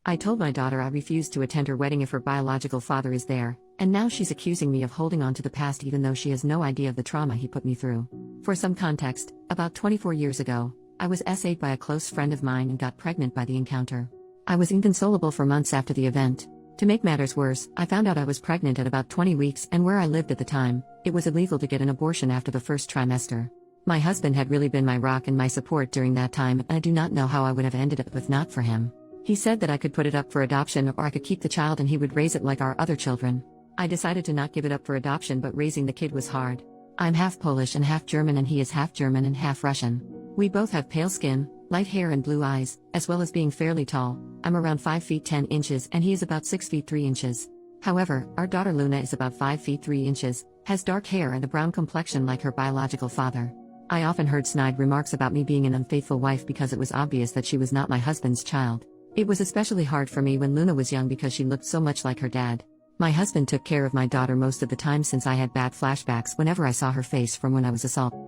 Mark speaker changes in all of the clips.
Speaker 1: I told my daughter I refused to attend her wedding if her biological father is there, and now she's accusing me of holding on to the past even though she has no idea of the trauma he put me through. For some context, about 24 years ago, I was SA'd by a close friend of mine and got pregnant by the encounter. I was inconsolable for months after the event. To make matters worse, I found out I was pregnant at about 20 weeks, and where I lived at the time, it was illegal to get an abortion after the first trimester. My husband had really been my rock and my support during that time, and I do not know how I would have ended up if not for him. He said that I could put it up for adoption or I could keep the child and he would raise it like our other children. I decided to not give it up for adoption, but raising the kid was hard. I'm half Polish and half German, and he is half German and half Russian. We both have pale skin, light hair and blue eyes, as well as being fairly tall. I'm around 5 feet 10 inches and he is about 6 feet 3 inches. However, our daughter Luna is about 5 feet 3 inches, has dark hair and a brown complexion like her biological father. I often heard snide remarks about me being an unfaithful wife because it was obvious that she was not my husband's child. It was especially hard for me when Luna was young because she looked so much like her dad. My husband took care of my daughter most of the time since I had bad flashbacks whenever I saw her face from when I was assaulted.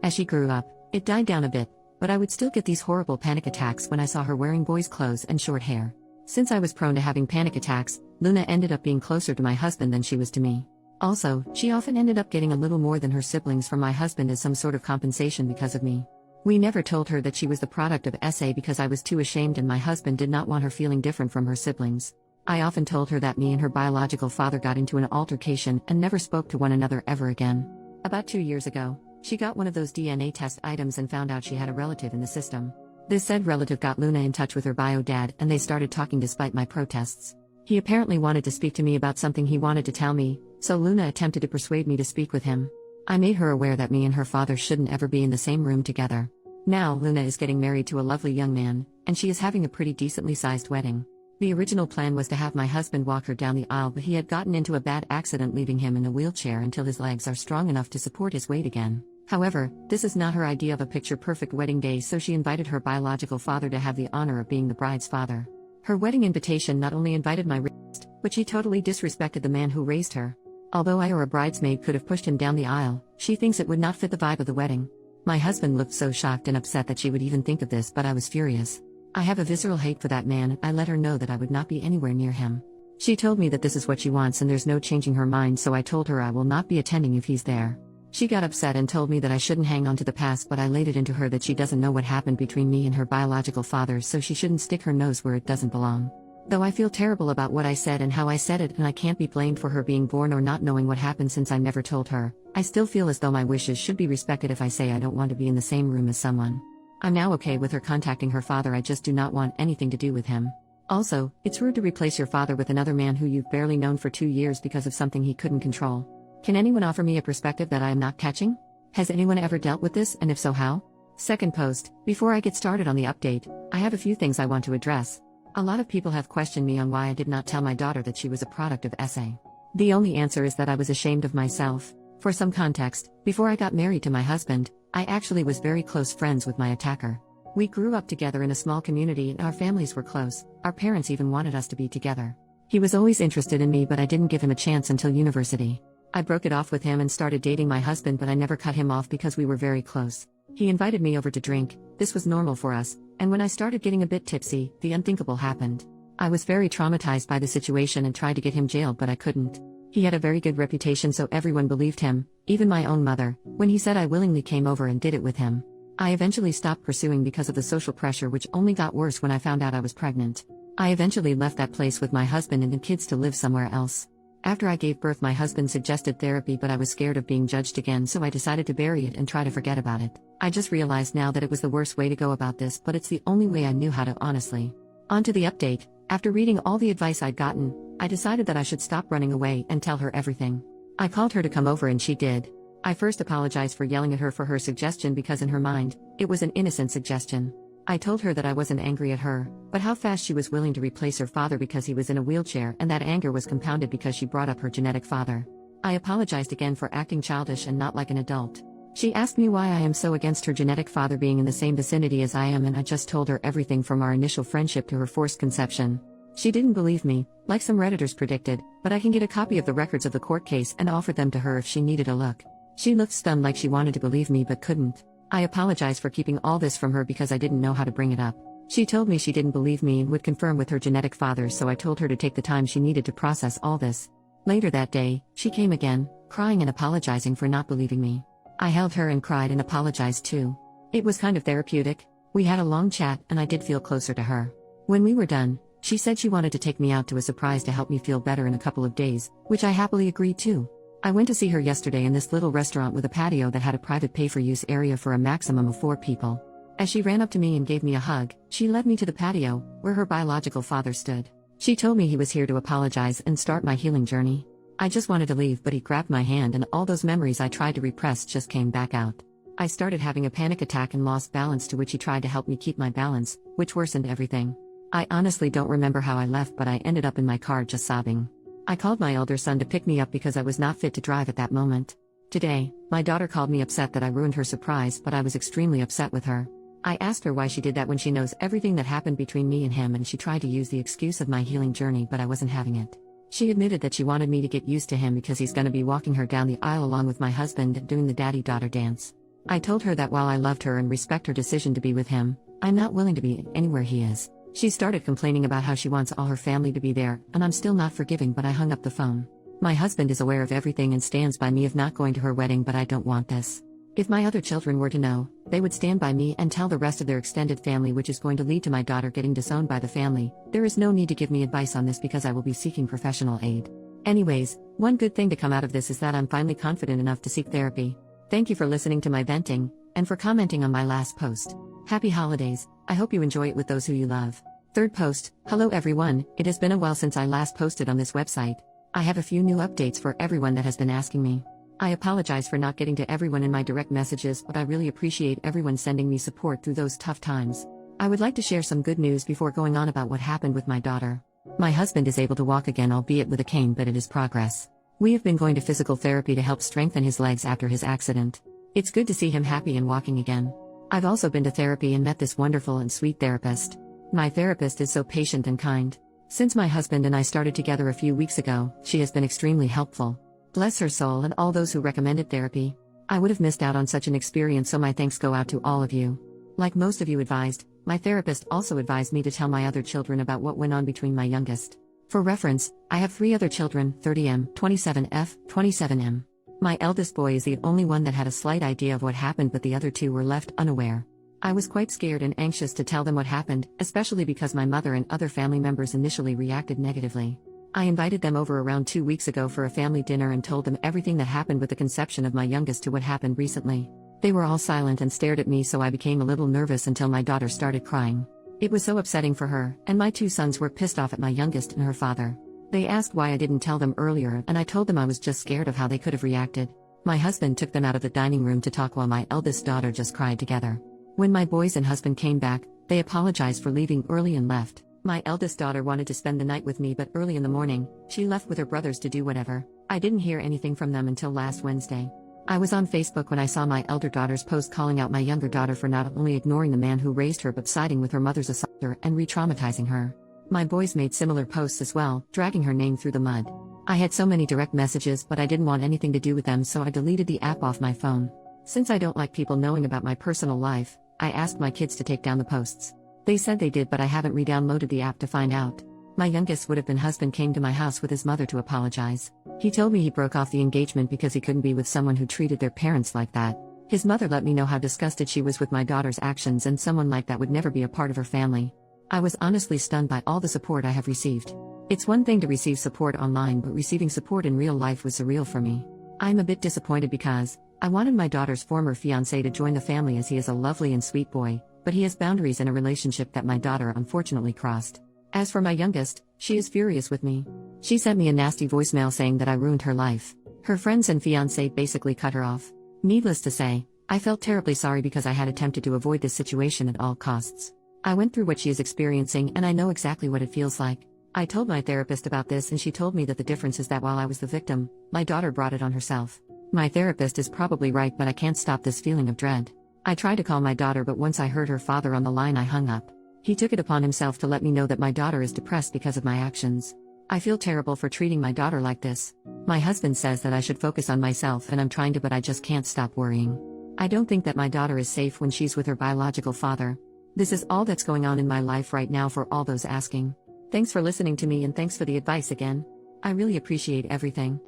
Speaker 1: As she grew up, it died down a bit, but I would still get these horrible panic attacks when I saw her wearing boys' clothes and short hair. Since I was prone to having panic attacks, Luna ended up being closer to my husband than she was to me. Also, she often ended up getting a little more than her siblings from my husband as some sort of compensation because of me. We never told her that she was the product of SA because I was too ashamed and my husband did not want her feeling different from her siblings. I often told her that me and her biological father got into an altercation and never spoke to one another ever again. About 2 years ago, she got one of those DNA test items and found out she had a relative in the system. This said relative got Luna in touch with her bio dad and they started talking despite my protests. He apparently wanted to speak to me about something he wanted to tell me, so Luna attempted to persuade me to speak with him. I made her aware that me and her father shouldn't ever be in the same room together. Now Luna is getting married to a lovely young man, and she is having a pretty decently sized wedding. The original plan was to have my husband walk her down the aisle, but he had gotten into a bad accident leaving him in a wheelchair until his legs are strong enough to support his weight again. However, this is not her idea of a picture-perfect wedding day, so she invited her biological father to have the honor of being the bride's father. Her wedding invitation not only invited my raised, but she totally disrespected the man who raised her. Although I or a bridesmaid could have pushed him down the aisle, she thinks it would not fit the vibe of the wedding. My husband looked so shocked and upset that she would even think of this, but I was furious. I have a visceral hate for that man and I let her know that I would not be anywhere near him. She told me that this is what she wants and there's no changing her mind, so I told her I will not be attending if he's there. She got upset and told me that I shouldn't hang on to the past, but I laid it into her that she doesn't know what happened between me and her biological father, so she shouldn't stick her nose where it doesn't belong. Though I feel terrible about what I said and how I said it, and I can't be blamed for her being born or not knowing what happened since I never told her, I still feel as though my wishes should be respected if I say I don't want to be in the same room as someone. I'm now okay with her contacting her father, I just do not want anything to do with him. Also, it's rude to replace your father with another man who you've barely known for 2 years because of something he couldn't control. Can anyone offer me a perspective that I am not catching? Has anyone ever dealt with this, and if so, how? Second post, before I get started on the update, I have a few things I want to address. A lot of people have questioned me on why I did not tell my daughter that she was a product of SA. The only answer is that I was ashamed of myself. For some context, before I got married to my husband, I actually was very close friends with my attacker. We grew up together in a small community and our families were close. Our parents even wanted us to be together. He was always interested in me, but I didn't give him a chance until university. I broke it off with him and started dating my husband, but I never cut him off because we were very close. He invited me over to drink. This was normal for us, and when I started getting a bit tipsy, the unthinkable happened. I was very traumatized by the situation and tried to get him jailed, but I couldn't. He had a very good reputation, so everyone believed him, even my own mother, when he said I willingly came over and did it with him. I eventually stopped pursuing because of the social pressure, which only got worse when I found out I was pregnant. I eventually left that place with my husband and the kids to live somewhere else. After I gave birth, my husband suggested therapy, but I was scared of being judged again, so I decided to bury it and try to forget about it. I just realized now that it was the worst way to go about this, but it's the only way I knew how to, honestly. On to the update. After reading all the advice I'd gotten, I decided that I should stop running away and tell her everything. I called her to come over and she did. I first apologized for yelling at her for her suggestion because in her mind, it was an innocent suggestion. I told her that I wasn't angry at her, but how fast she was willing to replace her father because he was in a wheelchair, and that anger was compounded because she brought up her genetic father. I apologized again for acting childish and not like an adult. She asked me why I am so against her genetic father being in the same vicinity as I am, and I just told her everything from our initial friendship to her forced conception. She didn't believe me, like some Redditors predicted, but I can get a copy of the records of the court case and offer them to her if she needed a look. She looked stunned, like she wanted to believe me but couldn't. I apologize for keeping all this from her because I didn't know how to bring it up. She told me she didn't believe me and would confirm with her genetic father, so I told her to take the time she needed to process all this. Later that day, she came again, crying and apologizing for not believing me. I held her and cried and apologized too. It was kind of therapeutic. We had a long chat and I did feel closer to her. When we were done, she said she wanted to take me out to a surprise to help me feel better in a couple of days, which I happily agreed to. I went to see her yesterday in this little restaurant with a patio that had a private pay-for-use area for a maximum of 4 people. As she ran up to me and gave me a hug, she led me to the patio, where her biological father stood. She told me he was here to apologize and start my healing journey. I just wanted to leave, but he grabbed my hand and all those memories I tried to repress just came back out. I started having a panic attack and lost balance, to which he tried to help me keep my balance, which worsened everything. I honestly don't remember how I left, but I ended up in my car just sobbing. I called my elder son to pick me up because I was not fit to drive at that moment. Today, my daughter called me upset that I ruined her surprise, but I was extremely upset with her. I asked her why she did that when she knows everything that happened between me and him, and she tried to use the excuse of my healing journey, but I wasn't having it. She admitted that she wanted me to get used to him because he's gonna be walking her down the aisle along with my husband and doing the daddy-daughter dance. I told her that while I loved her and respect her decision to be with him, I'm not willing to be anywhere he is. She started complaining about how she wants all her family to be there, and I'm still not forgiving, but I hung up the phone. My husband is aware of everything and stands by me of not going to her wedding, but I don't want this. If my other children were to know, they would stand by me and tell the rest of their extended family, which is going to lead to my daughter getting disowned by the family. There is no need to give me advice on this because I will be seeking professional aid. Anyways, one good thing to come out of this is that I'm finally confident enough to seek therapy. Thank you for listening to my venting, and for commenting on my last post. Happy holidays. I hope you enjoy it with those who you love. Third post. Hello everyone, it has been a while since I last posted on this website. I have a few new updates for everyone that has been asking me. I apologize for not getting to everyone in my direct messages, but I really appreciate everyone sending me support through those tough times. I would like to share some good news before going on about what happened with my daughter. My husband is able to walk again, albeit with a cane, but it is progress. We have been going to physical therapy to help strengthen his legs after his accident. It's good to see him happy and walking again. I've also been to therapy and met this wonderful and sweet therapist. My therapist is so patient and kind. Since my husband and I started together a few weeks ago, she has been extremely helpful. Bless her soul and all those who recommended therapy. I would have missed out on such an experience, so my thanks go out to all of you. Like most of you advised, my therapist also advised me to tell my other children about what went on between my youngest. For reference, I have 3 other children, 30M, 27F, 27M. My eldest boy is the only one that had a slight idea of what happened, but the other 2 were left unaware. I was quite scared and anxious to tell them what happened, especially because my mother and other family members initially reacted negatively. I invited them over around 2 weeks ago for a family dinner and told them everything that happened with the conception of my youngest to what happened recently. They were all silent and stared at me, so I became a little nervous until my daughter started crying. It was so upsetting for her, and my 2 sons were pissed off at my youngest and her father. They asked why I didn't tell them earlier, and I told them I was just scared of how they could have reacted. My husband took them out of the dining room to talk while my eldest daughter just cried together. When my boys and husband came back, they apologized for leaving early and left. My eldest daughter wanted to spend the night with me, but early in the morning, she left with her brothers to do whatever. I didn't hear anything from them until last Wednesday. I was on Facebook when I saw my elder daughter's post calling out my younger daughter for not only ignoring the man who raised her but siding with her mother's assaulter and re-traumatizing her. My boys made similar posts as well, dragging her name through the mud. I had so many direct messages, but I didn't want anything to do with them, so I deleted the app off my phone. Since I don't like people knowing about my personal life, I asked my kids to take down the posts. They said they did, but I haven't re-downloaded the app to find out. My youngest would-have-been husband came to my house with his mother to apologize. He told me he broke off the engagement because he couldn't be with someone who treated their parents like that. His mother let me know how disgusted she was with my daughter's actions, and someone like that would never be a part of her family. I was honestly stunned by all the support I have received. It's one thing to receive support online, but receiving support in real life was surreal for me. I'm a bit disappointed because I wanted my daughter's former fiancé to join the family, as he is a lovely and sweet boy, but he has boundaries in a relationship that my daughter unfortunately crossed. As for my youngest, she is furious with me. She sent me a nasty voicemail saying that I ruined her life. Her friends and fiancé basically cut her off. Needless to say, I felt terribly sorry because I had attempted to avoid this situation at all costs. I went through what she is experiencing, and I know exactly what it feels like. I told my therapist about this, and she told me that the difference is that while I was the victim, my daughter brought it on herself. My therapist is probably right, but I can't stop this feeling of dread. I tried to call my daughter, but once I heard her father on the line, I hung up. He took it upon himself to let me know that my daughter is depressed because of my actions. I feel terrible for treating my daughter like this. My husband says that I should focus on myself, and I'm trying to, but I just can't stop worrying. I don't think that my daughter is safe when she's with her biological father. This is all that's going on in my life right now for all those asking. Thanks for listening to me and thanks for the advice again. I really appreciate everything.